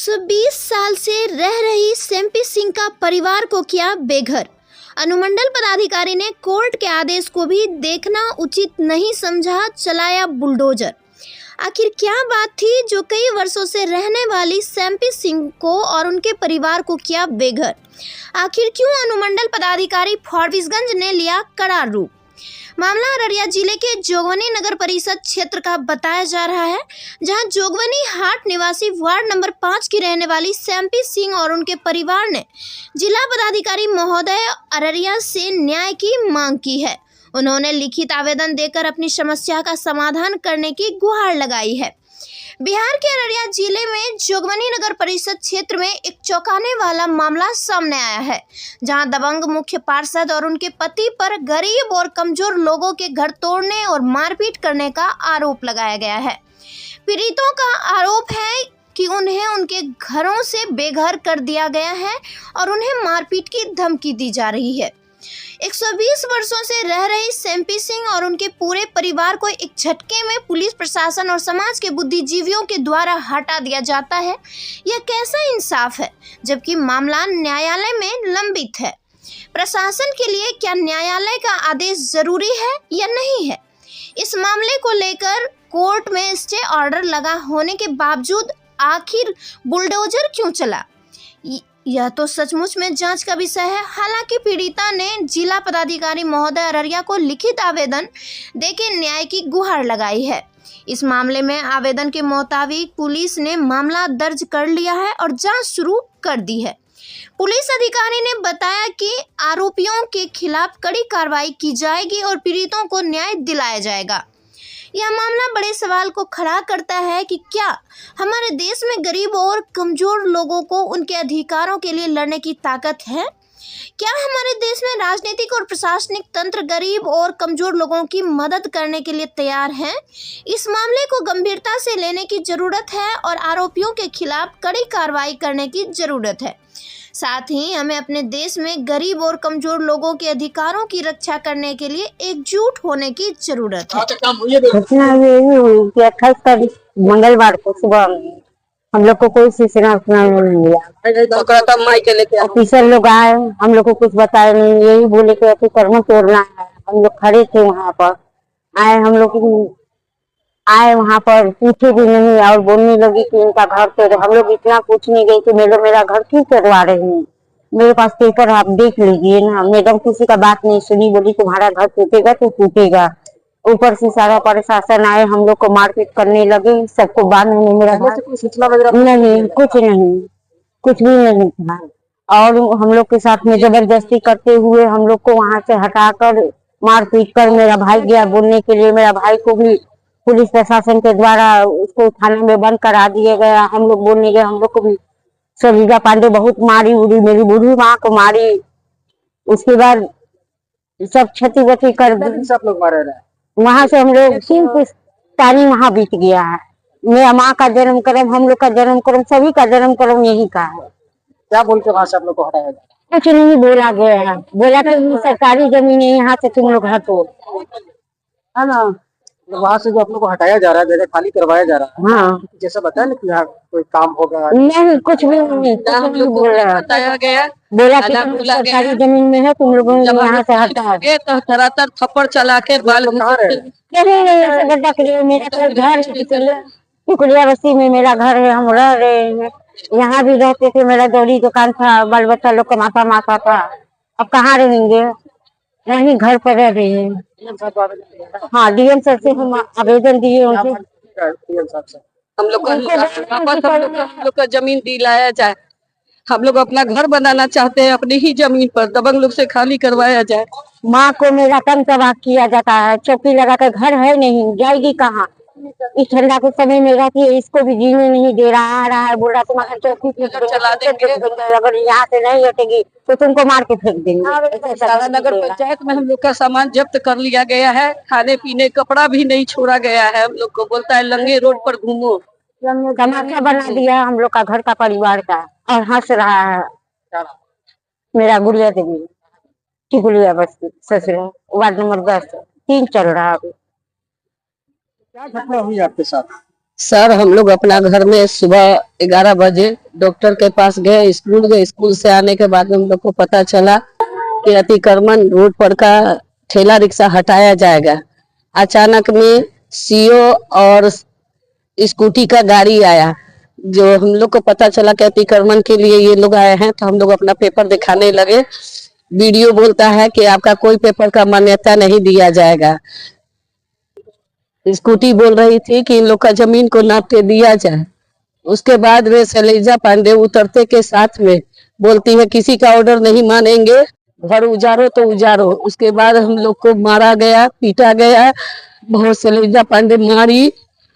120 साल से रह रही सेम्पी सिंह का परिवार को किया बेघर। अनुमंडल पदाधिकारी ने कोर्ट के आदेश को भी देखना उचित नहीं समझा, चलाया बुलडोजर। आखिर क्या बात थी जो कई वर्षों से रहने वाली सेम्पी सिंह को और उनके परिवार को किया बेघर? आखिर क्यों अनुमंडल पदाधिकारी फॉरबिसगंज ने लिया कड़ा रूप? मामला अररिया जिले के जोगबनी नगर परिषद क्षेत्र का बताया जा रहा है, जहां जोगबनी हाट निवासी वार्ड नंबर 5 की रहने वाली सेम्पी सिंह और उनके परिवार ने जिला पदाधिकारी महोदय अररिया से न्याय की मांग की है। उन्होंने लिखित आवेदन देकर अपनी समस्या का समाधान करने की गुहार लगाई है। बिहार के अररिया जिले में जोगबनी नगर परिषद क्षेत्र में एक चौंकाने वाला मामला सामने आया है, जहां दबंग मुख्य पार्षद और उनके पति पर गरीब और कमजोर लोगों के घर तोड़ने और मारपीट करने का आरोप लगाया गया है। पीड़ितों का आरोप है कि उन्हें उनके घरों से बेघर कर दिया गया है और उन्हें मारपीट की धमकी दी जा रही है। 120 वर्षों से रह रही सेम्पी सिंह और उनके पूरे परिवार को एक झटके में पुलिस प्रशासन और समाज के बुद्धिजीवियों के द्वारा हटा दिया जाता है। यह कैसा इंसाफ है, जबकि मामला न्यायालय में लंबित है? प्रशासन के लिए क्या न्यायालय का आदेश जरूरी है या नहीं है? इस मामले को लेकर कोर्ट में स्टे ऑर्डर लगा होने के बावजूद आखिर बुलडोजर क्यों चला? यह तो सचमुच में जांच का विषय है। हालांकि पीड़िता ने जिला पदाधिकारी महोदय अररिया को लिखित आवेदन देकर न्याय की गुहार लगाई है। इस मामले में आवेदन के मुताबिक पुलिस ने मामला दर्ज कर लिया है और जांच शुरू कर दी है। पुलिस अधिकारी ने बताया कि आरोपियों के खिलाफ कड़ी कार्रवाई की जाएगी और पीड़ितों को न्याय दिलाया जाएगा। यह मामला बड़े सवाल को खड़ा करता है कि क्या हमारे देश में गरीब और कमजोर लोगों को उनके अधिकारों के लिए लड़ने की ताकत है? क्या हमारे देश में राजनीतिक और प्रशासनिक तंत्र गरीब और कमजोर लोगों की मदद करने के लिए तैयार हैं? इस मामले को गंभीरता से लेने की जरूरत है और आरोपियों के खिलाफ कड़ी कार्रवाई करने की जरूरत है। साथ ही हमें अपने देश में गरीब और कमजोर लोगों के अधिकारों की रक्षा करने के लिए एकजुट होने की जरूरत है। घटना यही हुई कि 28 तारीख मंगलवार को सुबह हम लोग को कोई सूचना नहीं मिला। ऑफिसर लोग आए, हम लोग को कुछ बताया नहीं, यही बोले कि अतिक्रमण तोड़ना है। हम लोग खड़े थे वहाँ पर, आए वहाँ पर पूछे भी नहीं और बोलने लगी कि इनका घर तोड़ो। हम लोग इतना पूछने गए कि मेरा घर क्यों तोड़वा रहे हैं, मेरे पास पेपर आप देख लीजिए ना। मैडम किसी का बात नहीं सुनी, बोली तुम्हारा घर टूटेगा तो टूटेगा। ऊपर से सारा प्रशासन आए, हम लोग को मारपीट करने लगे। सबको बाद में मेरा नहीं, कुछ भी नहीं था। और हम लोग के साथ में जबरदस्ती करते हुए हम लोग को वहाँ से हटाकर मारपीट कर मेरा भाई गया बोलने के लिए। मेरा भाई को भी पुलिस प्रशासन के द्वारा उसको थाने में बंद करा दिया गया। हम लोग बोलने गए, हम लोग को भी सलीजा पांडे बहुत मारी उड़ी, मेरी बूढ़ी माँ को मारी। उसके बाद सब क्षति वति कर सब लोग मारे रहे। वहाँ से हम लोग 3 तारीख वहाँ बीत गया है। मेरा माँ का जन्म क्रम, हम लोग का जन्म क्रम, सभी का जन्म क्रम यही का है। क्या बोल के वहाँ से आप लोग को हटाया जाए? कुछ नहीं बोला गया है, बोला कि सरकारी जमीन है, यहाँ से तुम लोग हटो, है ना। वहाँ से जो आप लोग को हटाया जा रहा है, जगह खाली करवाया जा रहा है, हाँ जैसा बताया ना कि यहाँ कोई काम होगा, नहीं कुछ भी नहीं बताया गया। बोला कि तुम सरकारी जमीन में है, तुम लोगों ने यहाँ से हटा तो धरातर थप्पड़ चला के बाल गड्ढा के लिए। मेरा घर टुकड़िया बस्ती में मेरा घर है, हम रह रहे हैं। यहाँ भी रहते थे, मेरा दौड़ी दुकान था, बाल बच्चा लोग कमाता माता था। अब कहाँ रहेंगे, नहीं घर पर रह रहे हैं। हाँ, डीएम सर से हम आवेदन दिए उनसे, हम लोग को जमीन दिलाया जाए। हम लोग अपना घर बनाना चाहते हैं अपनी ही जमीन पर, दबंग लोग से खाली करवाया जाए। माँ को मेरा तंग तबाह किया जाता है, चौकी लगा कर, घर है नहीं, जाएगी कहाँ? इस ठंडा के समय में रहती है, इसको भी जीने नहीं दे रहा। आ रहा है, बोल रहा तुम्हारा चौकी चला देंगे, अगर यहाँ से नहीं हटेगी तो तुमको मार के फेंक देंगे। सारा नगर पंचायत में हम लोग का सामान जब्त कर लिया गया है, खाने पीने कपड़ा भी नहीं छोड़ा गया है। हम लोग को बोलता है लंगे रोड पर घूमो। तमाशा बना दिया हम लोग का, घर का, परिवार का, और हंस रहा है। मेरा गुड़िया देवी, टिकुलिया बस्ती, ससुर, वार्ड नंबर 10, 3 चल रहा है। क्या घटना हुई आपके साथ? सर हम लोग अपना घर में सुबह 11 बजे डॉक्टर के पास गए, स्कूल से आने के बाद हम लोग को पता चला कि अतिक्रमण रोड पर का ठेला रिक्शा हटाया जाएगा। अचानक में सीओ और स्कूटी का गाड़ी आया, जो हम लोग को पता चला कि अतिक्रमण के लिए ये लोग आए हैं, तो हम लोग अपना पेपर दिखाने लगे। वीडियो बोलता है कि आपका कोई पेपर का मान्यता नहीं दिया जाएगा। स्कूटी बोल रही थी कि इन लोग का जमीन को नाप के दिया जाए। उसके बाद में शैलजा पांडे उतरते के साथ में बोलती है किसी का ऑर्डर नहीं मानेंगे, घर उजारो तो उजारो। उसके बाद हम लोग को मारा गया, पीटा गया बहुत। शैलजा पांडे मारी,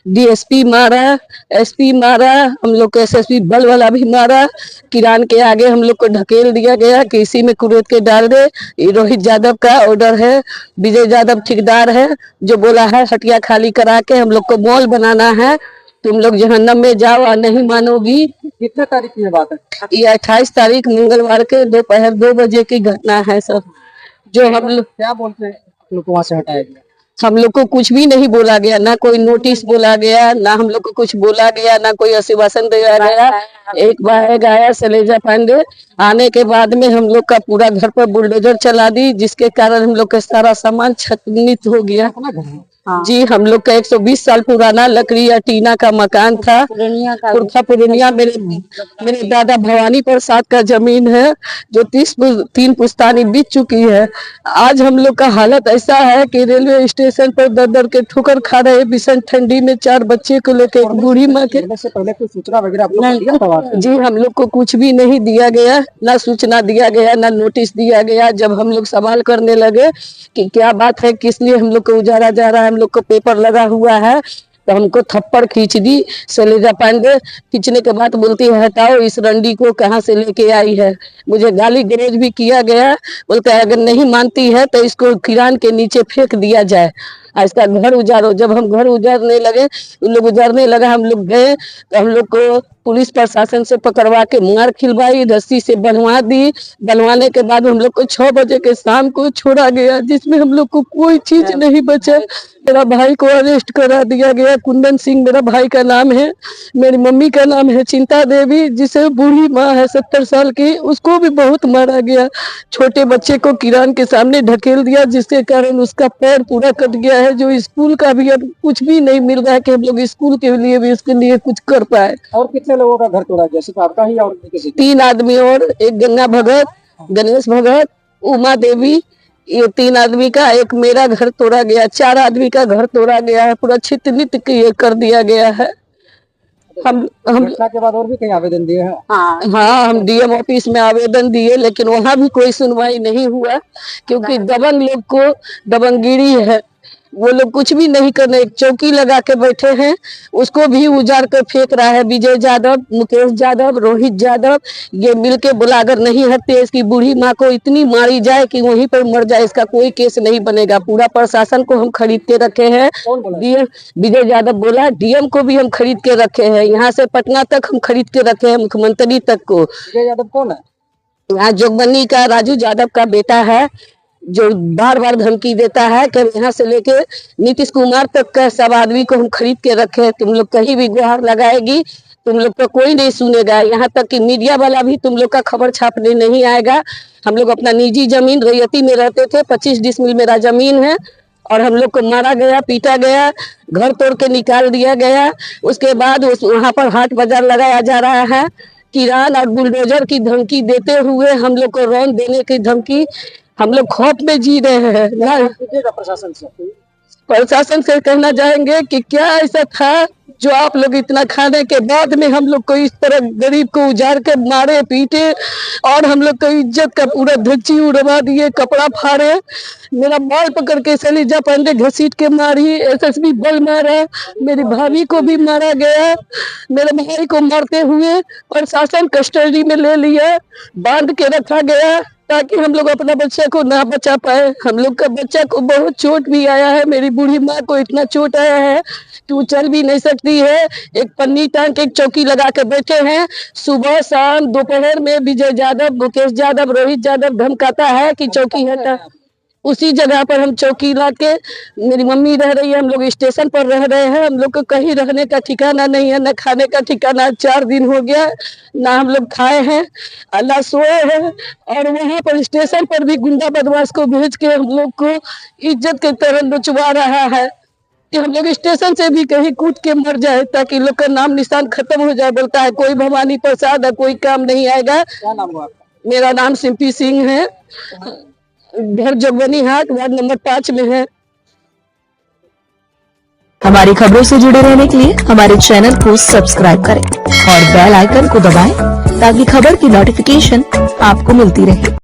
डीएसपी मारा, एसपी मारा, हम लोग को एसएसपी बल वाला भी मारा। किरान के आगे हम लोग को ढकेल दिया गया कि इसी में कुरेद के डाल दे। ये रोहित यादव का ऑर्डर है, विजय यादव ठेकेदार है, जो बोला है हटिया खाली करा के हम लोग को मॉल बनाना है, तुम लोग जहन्नम में जाओ और नहीं मानोगी। कितने तारीख की बात है? ये 28 तारीख मंगलवार के दोपहर 2 बजे की घटना है सर। जो हम लोग क्या बोलते हैं आप लोग को वहाँ से हटाया गया? हम लोग को कुछ भी नहीं बोला गया, ना कोई नोटिस बोला गया, ना हम लोग को कुछ बोला गया, ना कोई आश्वासन दिया गया। एक बार आया शैलजा पांडे, आने के बाद में हम लोग का पूरा घर पर बुलडोजर चला दी, जिसके कारण हम लोग का सारा सामान क्षतिग्रस्त हो गया। जी हम लोग का 120 साल पुराना लकड़ी या टीना का मकान था, पुरनिया। मेरे दादा भवानी प्रसाद का जमीन है, जो 3 पुश्तानी बीत चुकी है। आज हम लोग का हालत ऐसा है कि रेलवे स्टेशन पर दर के ठोकर खा रहे, भीषण ठंडी में 4 बच्चे को लेकर एक बूढ़ी माँ के। से पहले कोई सूचना वगैरह आप लोग को दिया था? जी हम लोग को कुछ भी नहीं दिया गया, ना सूचना दिया गया, ना नोटिस दिया गया। जब हम लोग सवाल करने लगे कि क्या बात है, किस लिए हम लोग को उजारा जा रहा है, हम लोग को पेपर लगा हुआ है, तो हमको थप्पड़ खींच दी शैलजा पांडे। खींचने के बाद बोलती है हटाओ इस रंडी को, कहाँ से लेके आई है। मुझे गाली गलौज भी किया गया। बोलते है अगर नहीं मानती है तो इसको किरान के नीचे फेंक दिया जाए, इसका घर उजारो। जब हम घर उजारने लगे, उन लोग उजारने लगा, हम लोग गए तो हम लोग को पुलिस प्रशासन से पकड़वा के मार खिलवाई, रस्सी से बंधवा दी। बंधवाने के बाद हम लोग को 6 बजे के शाम को छोड़ा गया, जिसमें हम लोग को कोई चीज नहीं बचा। मेरा भाई को अरेस्ट करा दिया गया। कुंदन सिंह मेरा भाई का नाम है, मेरी मम्मी का नाम है चिंता देवी, जिसे बूढ़ी माँ है 70 साल की, उसको भी बहुत मारा गया। छोटे बच्चे को किरान के सामने ढकेल दिया, जिसके कारण उसका पैर पूरा कट गया है। जो स्कूल का भी अब कुछ भी नहीं मिल रहा है कि हम लोग स्कूल के लिए भी उसके लिए कुछ कर पाए। और कितने लोगों का घर तोड़ा गया? सिर्फ आपका ही और किसी? 3 आदमी और एक गंगा भगत, गणेश भगत, उमा देवी, ये 3 आदमी का। एक मेरा घर तोड़ा गया, 4 आदमी का घर तोड़ा गया है, पूरा छित-नित कर दिया गया है। हम घटना के बाद और भी कहीं आवेदन दिए हैं? हाँ हम डीएम ऑफिस में आवेदन दिए, लेकिन वहाँ भी कोई सुनवाई नहीं हुआ, क्योंकि दबंग लोग को दबंगगिरी है, वो लोग कुछ भी नहीं करने। एक चौकी लगा के बैठे हैं, उसको भी उजाड़ कर फेंक रहा है विजय यादव, मुकेश यादव, रोहित यादव, ये मिलके बोला अगर नहीं हटते इसकी बूढ़ी माँ को इतनी मारी जाए कि वहीं पर मर जाए, इसका कोई केस नहीं बनेगा। पूरा प्रशासन को हम खरीद के रखे हैं। डीएम विजय यादव बोला, डीएम को भी हम खरीद के रखे हैं, यहाँ से पटना तक हम खरीद के रखे हैं, मुख्यमंत्री तक को। विजय यादव कौन है? यहाँ जोगबनी का राजू यादव का बेटा है, जो बार बार धमकी देता है कि यहाँ से लेके नीतीश कुमार तक का सब आदमी को हम खरीद के रखे। तुम लोग कहीं भी गुहार लगाएगी, तुम लोग को कोई नहीं सुनेगा। यहाँ तक कि मीडिया वाला भी तुम लोग का खबर छापने नहीं आएगा। हम लोग अपना निजी जमीन रैयती में रहते थे, 25 डिसमिल मेरा जमीन है, और हम लोग को मारा गया, पीटा गया, घर तोड़ के निकाल दिया गया। उसके बाद वहाँ पर हाट बाजार लगाया जा रहा है। किरान और बुलडोजर की धमकी देते हुए हम लोग को रौन देने की धमकी, हम लोग खौफ में जी रहे हैं। प्रशासन से कहना चाहेंगे कि क्या ऐसा था जो आप लोग इतना खाने के बाद में हम लोग को इस तरह गरीब को उजाड़ के मारे, पीटे, और हम लोग को इज्जत का पूरा धज्जी उड़वा दिए, कपड़ा फाड़े। मेरा बाल पकड़ के शैलजा पांडे घसीट के मारी, एसएसबी बल मारा, मेरी भाभी को भी मारा गया। मेरे भाई को मारते हुए प्रशासन कस्टडी में ले लिया, बांध के रखा गया, ताकि हम लोग अपना बच्चा को ना बचा पाए। हम लोग का बच्चा को बहुत चोट भी आया है, मेरी बूढ़ी माँ को इतना चोट आया है कि वो चल भी नहीं सकती है। एक पन्नी टांग के एक चौकी लगा के बैठे हैं। सुबह शाम दोपहर में विजय यादव, मुकेश यादव, रोहित यादव धमकाता है कि चौकी हटा। उसी जगह पर हम चौकी ला के, मेरी मम्मी रह रही है, हम लोग स्टेशन पर रह रहे हैं। हम लोग को कहीं रहने का ठिकाना नहीं है, न खाने का ठिकाना। 4 दिन हो गया ना हम लोग खाए हैं, अल्लाह सोए हैं। और वहाँ पर स्टेशन पर भी गुंडा बदमाश को भेज के हम लोग को इज्जत की तरह नचवा रहा है कि हम लोग स्टेशन से भी कहीं कूद के मर जाए ताकि लोग का नाम निशान खत्म हो जाए। बोलता है कोई भवानी प्रसाद है, कोई काम नहीं आएगा। क्या नाम हुआ आपका? मेरा नाम सिंपी सिंह है, घर जोगबनी हाट, वार्ड नंबर 5 में है। हमारी खबरों से जुड़े रहने के लिए हमारे चैनल को सब्सक्राइब करें और बेल आइकन को दबाएं ताकि खबर की नोटिफिकेशन आपको मिलती रहे।